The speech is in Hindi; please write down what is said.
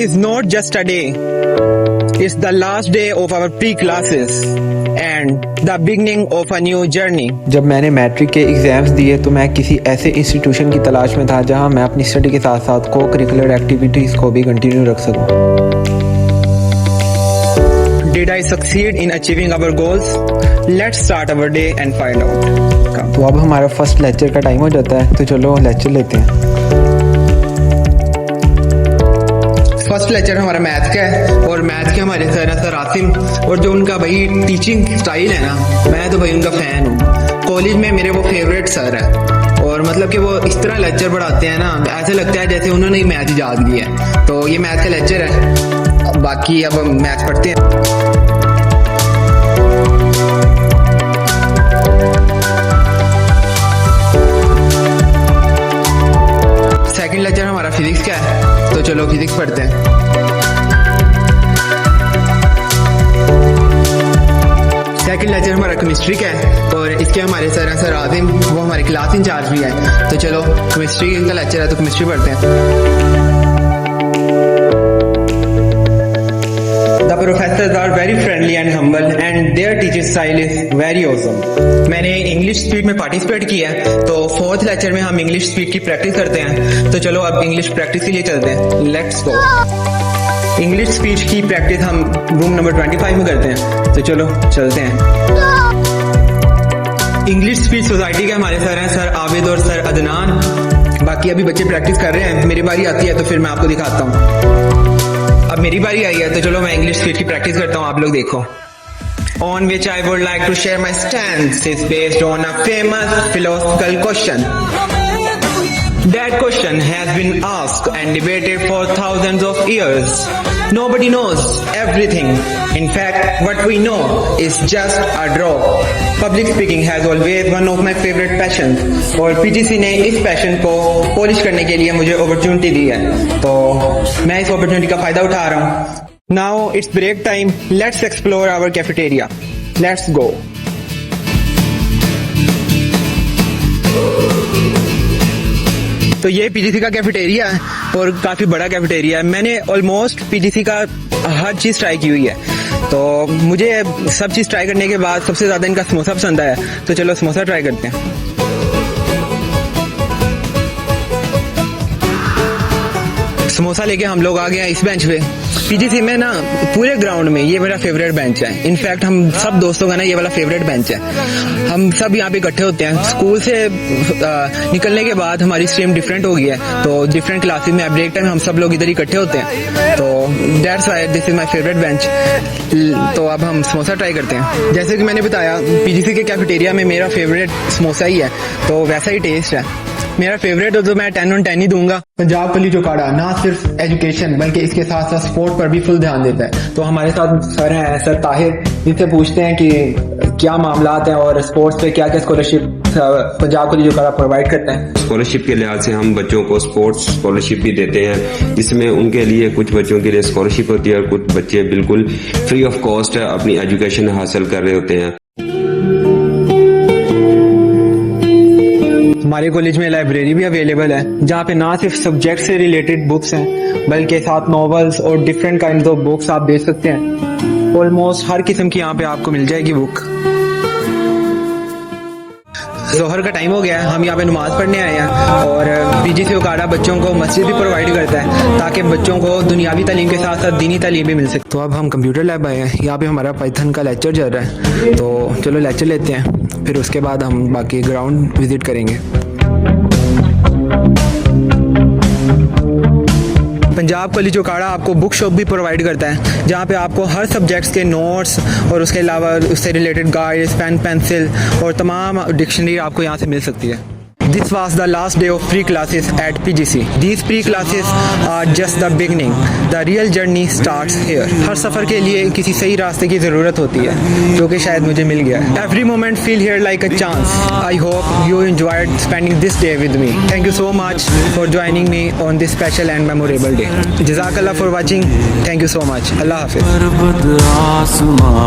is not just a day. It's the last day of our pre-classes and the beginning of a new journey. जब मैंने मैट्रिक के एग्ज़ाम्स दिए तो मैं किसी ऐसे इंस्टीट्यूशन की तलाश में था जहां मैं अपनी स्टडी के साथ साथ को करिकुलर एक्टिविटीज़ को भी कंटिन्यू रख सकूं। Did I succeed in achieving our goals? Let's start our day and find out. तो अब हमारा फर्स्ट लेक्चर का टाइम हो जाता है, तो चलो लेक्चर लेते हैं। फर्स्ट लेक्चर हमारा मैथ का है और मैथ के हमारे सर हैं सर आसिम, और जो उनका भाई टीचिंग स्टाइल है ना, मैं तो भाई उनका फ़ैन हूँ। कॉलेज में मेरे वो फेवरेट सर है और मतलब कि वो इस तरह लेक्चर पढ़ाते हैं ना, ऐसे लगता है जैसे उन्होंने ही मैथ याद लिया है। तो ये मैथ का लेक्चर है, बाकी अब हम मैथ पढ़ते हैं। सेकंड लेक्चर हमारा फिजिक्स का है, तो चलो फिजिक्स पढ़ते हैं। सेकंड लेक्चर हमारा केमिस्ट्री का है और इसके हमारे सर हैं सर आदिम, वो हमारे क्लास इंचार्ज भी है। तो चलो केमिस्ट्री का लेक्चर है तो केमिस्ट्री पढ़ते हैं। The professors are very friendly and humble and their teaching style is very awesome. मैंने इंग्लिश स्पीड में पार्टिसिपेट किया है, तो फोर्थ लेक्चर में हम इंग्लिश स्पीड की प्रैक्टिस करते हैं। तो चलो अब इंग्लिश प्रैक्टिस के लिए चलते हैं, लेट्स गो। इंग्लिश स्पीच की प्रैक्टिस हम रूम नंबर 25 में करते हैं, तो चलो चलते हैं। इंग्लिश स्पीच सोसाइटी के हमारे सर हैं सर आबिद और सर अदनान। बाकी अभी बच्चे प्रैक्टिस कर रहे हैं, मेरी बारी आती है तो फिर मैं आपको दिखाता हूँ। अब मेरी बारी आई है, तो चलो मैं इंग्लिश स्पीच की प्रैक्टिस करता हूँ, आप लोग देखो। On which I would like to share my stance is based on a famous philosophical question. That question has been asked and debated for thousands of years. Nobody knows everything. In fact, what we know is just a drop. Public speaking has always one of my favorite passions. और PGC ने इस पैशन को पॉलिश करने के लिए मुझे अपॉर्चुनिटी दी है, तो मैं इस अपॉर्चुनिटी का फायदा उठा रहा हूँ। Now it's break time. Let's explore our cafeteria. Let's go. तो ये पीजीसी का कैफेटेरिया है और काफी बड़ा कैफेटेरिया है। मैंने ऑलमोस्ट पीजीसी का हर चीज ट्राई की हुई है, तो मुझे सब चीज ट्राई करने के बाद सबसे ज्यादा इनका समोसा पसंद आया, तो चलो समोसा ट्राई करते हैं। समोसा लेके हम लोग आ गए हैं इस बेंच पे। पीजीसी में ना पूरे ग्राउंड में ये मेरा फेवरेट बेंच है। इनफैक्ट हम सब दोस्तों का ना ये वाला फेवरेट बेंच है। हम सब यहाँ पे इकट्ठे होते हैं। स्कूल से निकलने के बाद हमारी स्ट्रीम डिफरेंट हो गई है, तो डिफरेंट क्लासेस में ब्रेक टाइम हम सब लोग इधर इकट्ठे होते हैं, तो that's why this is my favourite bench. तो अब हम समोसा ट्राई करते हैं। जैसे कि मैंने बताया, पीजीसी के कैफेटेरिया में मेरा फेवरेट समोसा ही है, तो वैसा ही टेस्ट है। मेरा फेवरेट हो तो मैं 10 on 10 ही दूंगा। पंजाब कॉलेज जोकाड़ा ना सिर्फ एजुकेशन बल्कि इसके साथ साथ स्पोर्ट पर भी फुल ध्यान देता है। तो हमारे साथ सर हैं सर ताहिर, जिनसे पूछते हैं कि क्या मामलात हैं और स्पोर्ट्स पे क्या क्या स्कॉलरशिप पंजाब कॉलेज जोकाड़ा प्रोवाइड करते हैं। स्कॉलरशिप के लिहाज से हम बच्चों को स्पोर्ट्स स्कॉलरशिप भी देते हैं, जिसमें उनके लिए कुछ बच्चों के लिए स्कॉलरशिप होती है और कुछ बच्चे बिल्कुल फ्री ऑफ कॉस्ट अपनी एजुकेशन हासिल कर रहे होते हैं। हमारे कॉलेज में लाइब्रेरी भी अवेलेबल है, जहाँ पे ना सिर्फ सब्जेक्ट से रिलेटेड बुक्स हैं बल्कि साथ नॉवेल्स और डिफरेंट काइंड ऑफ बुक्स आप देख सकते हैं। ऑलमोस्ट हर किस्म की यहाँ पे आपको मिल जाएगी बुक। जोहर का टाइम हो गया है, हम यहाँ पे नमाज पढ़ने आए हैं और पीजीसी जोकाड़ा बच्चों को मस्जिद भी प्रोवाइड करता है ताकि बच्चों को दुनियावी तालीम के साथ साथ दीनी तालीम भी मिल सके। तो अब हम कंप्यूटर लैब आए हैं, यहाँ पे हमारा पाइथन का लेक्चर चल रहा है, तो चलो लेक्चर लेते हैं, फिर उसके बाद हम बाकी ग्राउंड विजिट करेंगे। पंजाब कॉलेज जोकाड़ा आपको बुक शॉप भी प्रोवाइड करता है, जहाँ पे आपको हर सब्जेक्ट्स के नोट्स और उसके अलावा उससे रिलेटेड गाइड्स, पेन, पेंसिल और तमाम डिक्शनरी आपको यहाँ से मिल सकती है। This was the last day of pre-classes at PGC. These pre-classes are just the beginning. The real journey starts here. हर सफ़र के लिए किसी सही रास्ते की ज़रूरत होती है, जो कि शायद मुझे मिल गया। Every moment feel here like a chance. I hope you enjoyed spending this day with me. Thank you so much for joining me on this special and memorable day. Jazakallah for watching. Thank you so much. Allah Hafiz.